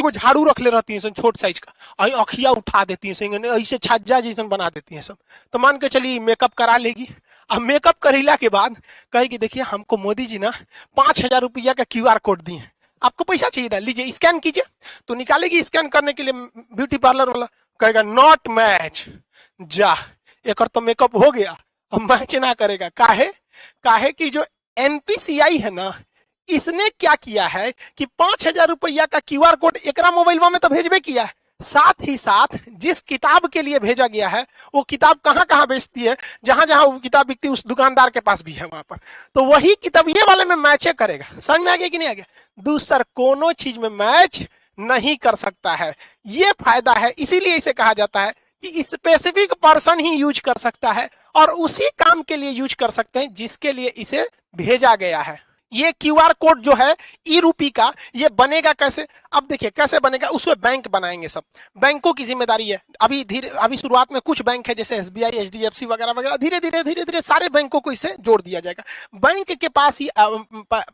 एगो झाड़ू रख ले रहती है छोट साइज का, अही अखिया उठा देती है, ऐसे छज्जा जैसन बना देती है सब। तो मान के चलिए मेकअप करा लेगी। अब मेकअप करेला के बाद कहेगी देखिए हमको मोदी जी ना 5,000 रुपया का QR कोड दिए, आपको पैसा चाहिए था, लीजिए स्कैन कीजिए। तो निकालेगी स्कैन करने के लिए ब्यूटी पार्लर वाला, कहेगा नॉट मैच, जा एक और तो मेकअप हो गया, अब मैच ना करेगा। काहे काहे कि जो NPCI है ना, इसने क्या किया है कि 5,000 रुपया का QR कोड एकरा मोबाइल में तो भेजबे किया है, साथ ही साथ जिस किताब के लिए भेजा गया है वो किताब कहां कहां बेचती है, जहां जहां वो किताब बिकती है उस दुकानदार के पास भी है वहां पर, तो वही किताब ये वाले में मैच करेगा। समझ में आ गया कि नहीं आ गया? दूसरा कोनो चीज में मैच नहीं कर सकता है, ये फायदा है। इसीलिए इसे कहा जाता है कि स्पेसिफिक पर्सन ही यूज कर सकता है और उसी काम के लिए यूज कर सकते हैं जिसके लिए इसे भेजा गया है। ये QR कोड जो है ई-रूपी का, ये बनेगा कैसे? अब देखिए कैसे बनेगा, उसमें बैंक बनाएंगे, सब बैंकों की जिम्मेदारी है। अभी शुरुआत में कुछ बैंक है जैसे SBI, HDFC वगैरह वगैरह, धीरे धीरे सारे बैंकों को इससे जोड़ दिया जाएगा। बैंक के पास ही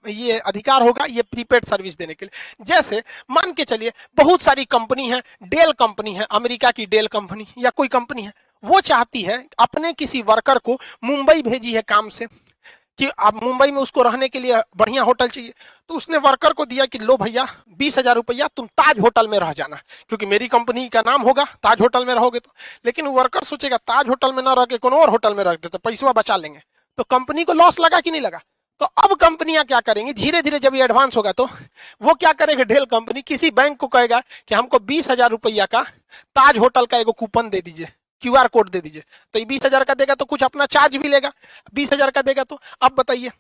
ये अधिकार होगा ये प्रीपेड सर्विस देने के लिए। जैसे मान के चलिए बहुत सारी कंपनी है, डेल कंपनी है, अमेरिका की डेल कंपनी या कोई कंपनी है, वो चाहती है अपने किसी वर्कर को मुंबई भेजी है काम से कि अब मुंबई में उसको रहने के लिए बढ़िया होटल चाहिए, तो उसने वर्कर को दिया कि लो भैया 20,000 रुपया तुम ताज होटल में रह जाना, क्योंकि मेरी कंपनी का नाम होगा, ताज होटल में रहोगे तो। लेकिन वर्कर सोचेगा ताज होटल में ना रह के कोनो और होटल में रख देते, पैसा बचा लेंगे, तो कंपनी को लॉस लगा कि नहीं लगा? तो अब कंपनियां क्या करेंगी, धीरे धीरे जब ये एडवांस होगा तो वो क्या करेगा, डेल कंपनी किसी बैंक को कहेगा कि हमको 20,000 रुपया का ताज होटल का एगो कूपन दे दीजिए, QR कोड दे दीजिए। तो ये 20,000 का देगा तो कुछ अपना चार्ज भी लेगा, 20,000 का देगा तो। अब बताइए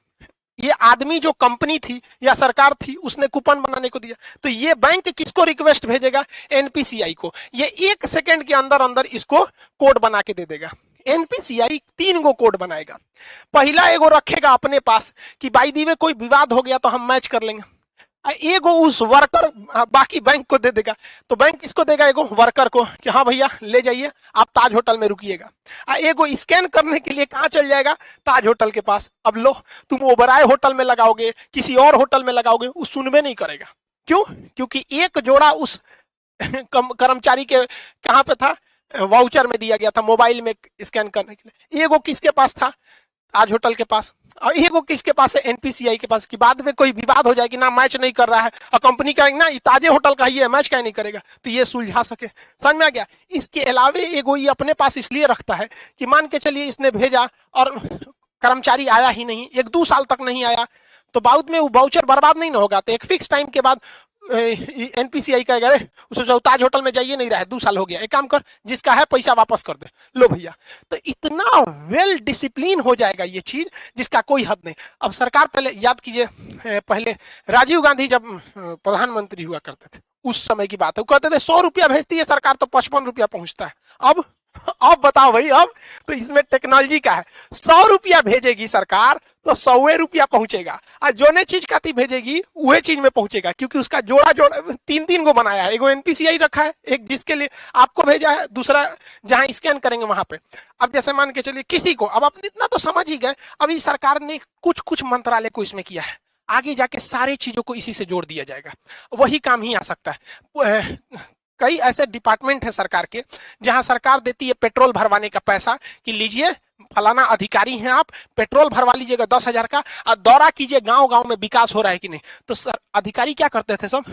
ये आदमी जो कंपनी थी या सरकार थी उसने कूपन बनाने को दिया, तो ये बैंक किसको रिक्वेस्ट भेजेगा, NPCI को। ये 1 सेकंड के अंदर अंदर इसको कोड बना के दे देगा। NPCI 3 गो कोड बनाएगा। पहला एगो रखेगा अपने पास कि भाई दी में कोई विवाद हो गया तो हम मैच कर लेंगे, एगो उस वर्कर बाकी बैंक को दे देगा। तो बैंक किसको देगा, एगो वर्कर को कि हाँ भैया ले जाइए आप ताज होटल में रुकिएगा। एगो स्कैन करने के लिए कहां चल जाएगा, ताज होटल के पास। अब लो तुम ओबराय होटल में लगाओगे, किसी और होटल में लगाओगे, वो सुनबे नहीं करेगा। क्यों? क्योंकि एक जोड़ा उस कर्मचारी के कहां पे था, वाउचर में दिया गया था मोबाइल में स्कैन करने के लिए। एगो किसके पास था, ताज होटल के पास, और एगो किसके पास है, NPCI के पास, कि बाद में कोई विवाद हो जाए कि ना मैच नहीं कर रहा है और कंपनी का ना ताजे होटल का ही है, मैच क्या नहीं करेगा, तो ये सुलझा सके। समझ में आ गया? इसके अलावे एगो ये अपने पास इसलिए रखता है कि मान के चलिए इसने भेजा और कर्मचारी आया ही नहीं, 1-2 साल तक नहीं आया, तो बाद में वो वाउचर बर्बाद नहीं ना होगा। तो एक फिक्स टाइम के बाद NPCI कहेगा अरे उसे ताज होटल में जाइए, नहीं रहा है, 2 साल हो गया, एक काम कर जिसका है पैसा वापस कर दे, लो भैया। तो इतना वेल डिसिप्लिन हो जाएगा ये चीज जिसका कोई हद नहीं। अब सरकार पहले याद कीजिए, पहले राजीव गांधी जब प्रधानमंत्री हुआ करते थे उस समय की बात है, वो कहते थे 100 रुपया भेजती है सरकार तो 55 रुपया पहुंचता है। अब बताओ भाई, अब तो इसमें टेक्नोलॉजी का है, 100 रुपया भेजेगी सरकार तो 100 रुपया पहुंचेगा, और जो ने चीज काती भेजेगी वही चीज में पहुंचेगा, क्योंकि उसका जोड़ा 3 गो बनाया है। एगो NPCI रखा है, एक जिसके लिए आपको भेजा है, दूसरा जहां स्कैन करेंगे वहां पे। अब जैसे मान के चलिए किसी को, अब अपने इतना तो समझ ही गए, अभी सरकार ने कुछ मंत्रालय को इसमें किया है, आगे जाके सारी चीजों को इसी से जोड़ दिया जाएगा, वही काम ही आ सकता है। कई ऐसे डिपार्टमेंट है सरकार के जहां सरकार देती है पेट्रोल भरवाने का पैसा कि लीजिए फलाना अधिकारी हैं आप, पेट्रोल भरवा लीजिएगा 10,000 का, और दौरा कीजिए गांव गांव में विकास हो रहा है कि नहीं। तो सर अधिकारी क्या करते थे, सब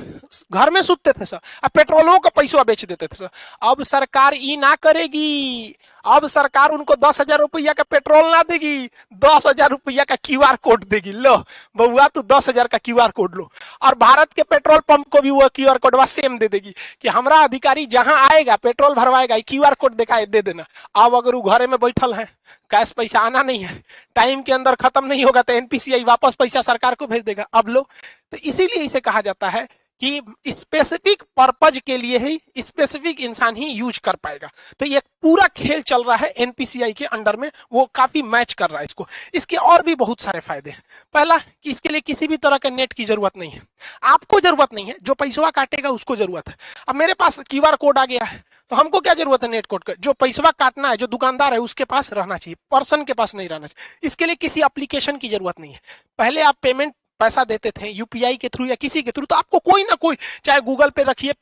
घर में सुतते थे सर, अब पेट्रोलों का पैसा बेच देते थे सर। अब सरकार ये ना करेगी, अब सरकार उनको 10,000 रुपया का पेट्रोल ना देगी, 10,000 रुपया का QR कोड देगी। लो बउआ तू 10,000 का QR कोड लो, और भारत के पेट्रोल पंप को भी वो QR कोड सेम दे देगी कि हमारा अधिकारी जहां आएगा पेट्रोल भरवाएगा, QR कोड दिखाए दे देना। अब अगर वो घरे में बैठल है, कैश पैसा आना नहीं है, टाइम के अंदर खत्म नहीं होगा, तो NPCI वापस पैसा सरकार को भेज देगा। अब लो, तो इसीलिए इसे कहा जाता है कि स्पेसिफिक पर्पज के लिए ही स्पेसिफिक इंसान ही यूज कर पाएगा। तो ये पूरा खेल चल रहा है NPCI के अंडर में, वो काफी मैच कर रहा है इसको। इसके और भी बहुत सारे फायदे हैं। पहला कि इसके लिए किसी भी तरह का नेट की जरूरत नहीं है, आपको जरूरत नहीं है, जो पैसा काटेगा उसको जरूरत है। अब मेरे पास QR कोड आ गया है तो हमको क्या जरूरत है नेट कोड का, जो पैसा काटना है जो दुकानदार है उसके पास रहना चाहिए, पर्सन के पास नहीं रहना चाहिए। इसके लिए किसी एप्लीकेशन की जरूरत नहीं है। पहले आप पेमेंट पैसा देते थे यूपीआई के थ्रू या किसी के थ्रू, तो आपको कोई ना कोई, चाहे गूगल पे रखिए,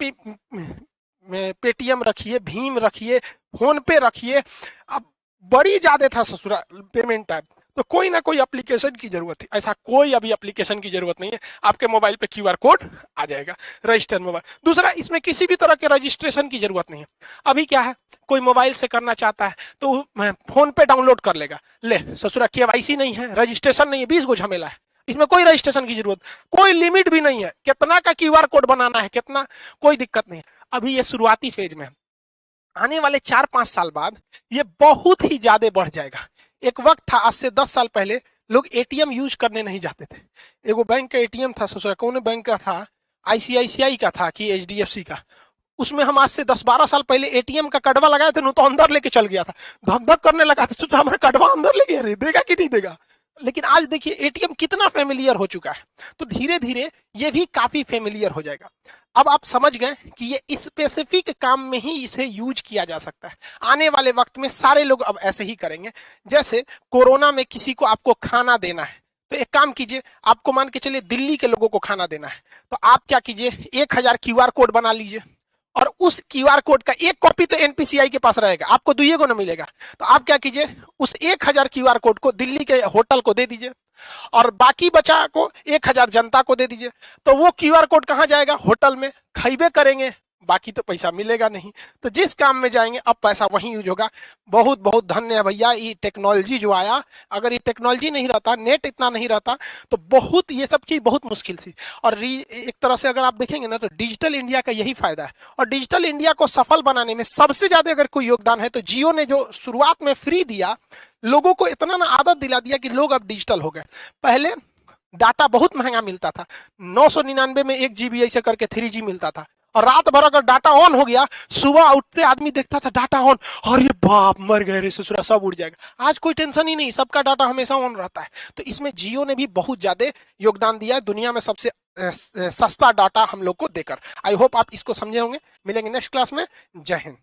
पेटीएम रखिए, भीम रखिए, फोन पे रखिए, अब बड़ी ज्यादा था ससुरा पेमेंट ऐप, तो कोई ना कोई एप्लीकेशन की जरूरत थी। ऐसा कोई अभी एप्लीकेशन की जरूरत नहीं है, आपके मोबाइल पे क्यूआर कोड आ जाएगा, रजिस्टर मोबाइल। दूसरा, इसमें किसी भी तरह के रजिस्ट्रेशन की जरूरत नहीं है। अभी क्या है, कोई मोबाइल से करना चाहता है तो फोन पे डाउनलोड कर लेगा, ले ससुरा केवाईसी नहीं है, रजिस्ट्रेशन नहीं है, 20 गो झमेला है, इसमें कोई रजिस्ट्रेशन की जरूरत, कोई लिमिट भी नहीं है, कितना का क्यूआर कोड बनाना है कितना, कोई दिक्कत नहीं है। अभी ये शुरुआती फेज में है, आने वाले 4-5 साल बाद ये बहुत ही ज्यादा बढ़ जाएगा। एक वक्त था, आज से 10 साल पहले लोग एटीएम यूज करने नहीं जाते थे। एगो बैंक का एटीएम था ससुरा, कौन बैंक का था, आईसीआईसीआई का था कि एचडीएफसी का, उसमें हम आज से 10-12 साल पहले एटीएम का कड़वा लगाए थे, तो अंदर लेके चल गया था, धक धक करने लगा था, सोचा हमारा कड़वा अंदर ले गया रे, देगा कि नहीं देगा। लेकिन आज देखिए एटीएम कितना फेमिलियर हो चुका है, तो धीरे धीरे ये भी काफी फेमिलियर हो जाएगा। अब आप समझ गए कि ये स्पेसिफिक काम में ही इसे यूज किया जा सकता है। आने वाले वक्त में सारे लोग अब ऐसे ही करेंगे। जैसे कोरोना में किसी को आपको खाना देना है, तो एक काम कीजिए, आपको मान के चलिए दिल्ली के लोगों को खाना देना है, तो आप क्या कीजिए, 1000 क्यूआर कोड बना लीजिए, और उस क्यूआर कोड का एक कॉपी तो एनपीसीआई के पास रहेगा, आपको दुइये को ना मिलेगा। तो आप क्या कीजिए, उस 1000 क्यूआर कोड को दिल्ली के होटल को दे दीजिए, और बाकी बचा को 1000 जनता को दे दीजिए। तो वो क्यूआर कोड कहां जाएगा, होटल में, खाइबे करेंगे, बाकी तो पैसा मिलेगा नहीं। तो जिस काम में जाएंगे अब पैसा वहीं यूज होगा। बहुत बहुत धन्य है भैया ये टेक्नोलॉजी जो आया, अगर ये टेक्नोलॉजी नहीं रहता, नेट इतना नहीं रहता, तो बहुत ये सब चीज बहुत मुश्किल थी। और एक तरह से अगर आप देखेंगे ना, तो डिजिटल इंडिया का यही फायदा है। और डिजिटल इंडिया को सफल बनाने में सबसे ज्यादा अगर कोई योगदान है तो जियो ने, जो शुरुआत में फ्री दिया, लोगों को इतना ना आदत दिला दिया कि लोग अब डिजिटल हो गए। पहले डाटा बहुत महंगा मिलता था, 999 में 1 GB ऐसे करके 3G मिलता था, और रात भर अगर डाटा ऑन हो गया, सुबह उठते आदमी देखता था डाटा ऑन, अरे बाप मर गए रे ससुरा, सब उड़ जाएगा। आज कोई टेंशन ही नहीं, सबका डाटा हमेशा ऑन रहता है। तो इसमें जियो ने भी बहुत ज्यादा योगदान दिया है, दुनिया में सबसे सस्ता डाटा हम लोग को देकर। आई होप आप इसको समझे होंगे। मिलेंगे नेक्स्ट क्लास में। जय हिंद।